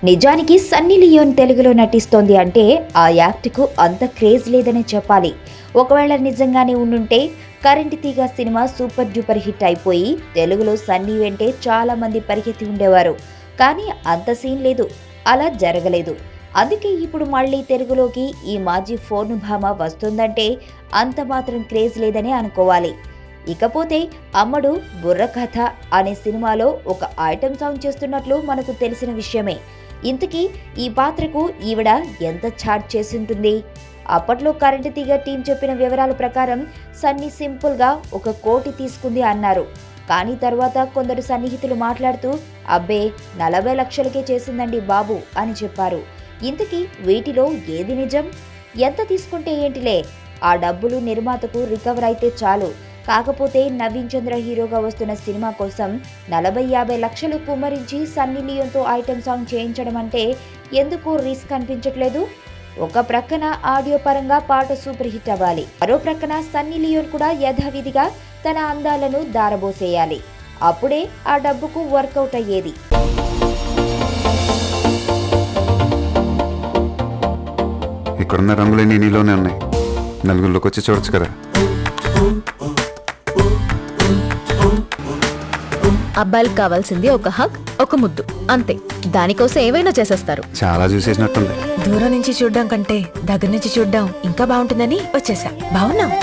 నిజానికి Sunny Leone తెలుగులో నటిస్తోంది అంటే ఆ యాక్ట్కు అంత క్రేజ్ లేదనే చెప్పాలి. ఒకవేళ నిజంగానే ఉండుంటే కరెంట్ తీగ సినిమా సూపర్ డూపర్ హిట్ అయిపోయి తెలుగులో సన్నీ వెంటే చాలా మంది పరిగెత్తి ఉండేవారు. కానీ అంత సీన్ లేదు, అలా జరగలేదు. అందుకే ఇప్పుడు మళ్ళీ తెలుగులోకి ఈ మాజీ ఫోను భామ వస్తుందంటే అంత మాత్రం క్రేజ్ లేదనే అనుకోవాలి. ఇకపోతే అమ్మడు బుర్రకథ అనే సినిమాలో ఒక ఐటెం సాంగ్ చేస్తున్నట్లు మనకు తెలిసిన విషయమే. ఇంతకీ ఈ పాత్రకు ఈవిడ ఎంత ఛార్జ్ చేసుంటుంది? అప్పట్లో కరెంటు తీగ టీం చెప్పిన వివరాల ప్రకారం సన్నీ సింపుల్గా 1 కోటి తీసుకుంది అన్నారు. కానీ తర్వాత కొందరు సన్నిహితులు మాట్లాడుతూ అబ్బే 40 లక్షలకే చేసిందండి బాబు అని చెప్పారు. ఇంతకీ వీటిలో ఏది నిజం? ఎంత తీసుకుంటే ఏంటిలే, ఆ డబ్బులు నిర్మాతకు రికవర్ అయితే చాలు. కాకపోతే నవీన్ చంద్ర హీరోగా వస్తున్న సినిమా కోసం 40-50 లక్షలు కుమ్మరించి సన్నీ లియోన్తో ఐటెం సాంగ్ చేయించడం అంటే ఎందుకు రిస్క్ అనిపించట్లేదు? ఒక ప్రక్కన ఆడియో పరంగా పాట సూపర్ హిట్ అవ్వాలి, మరో ప్రక్కన సన్నీ లియోన్ కూడా యథావిధిగా తన అందాలను దారబోసేయాలి. అప్పుడే ఆ డబ్బుకు వర్కౌట్ అయ్యేది. ఇక్కడున్న రంగులన్నీ నీలోనే ఉన్నాయి, నలుగురిలోకి వచ్చి చూడొచ్చు కదా. అబ్బాయిలకు కావాల్సింది ఒక హగ్, ఒక ముద్దు, అంతే. దానికోసం ఏవైనా చేసేస్తారు. చాలా చూసేసినట్టుంది. దూరం నుంచి చూడ్డం కంటే దగ్గర నుంచి చూడ్డం ఇంకా బాగుంటుందని వచ్చేసా. బాగున్నావు.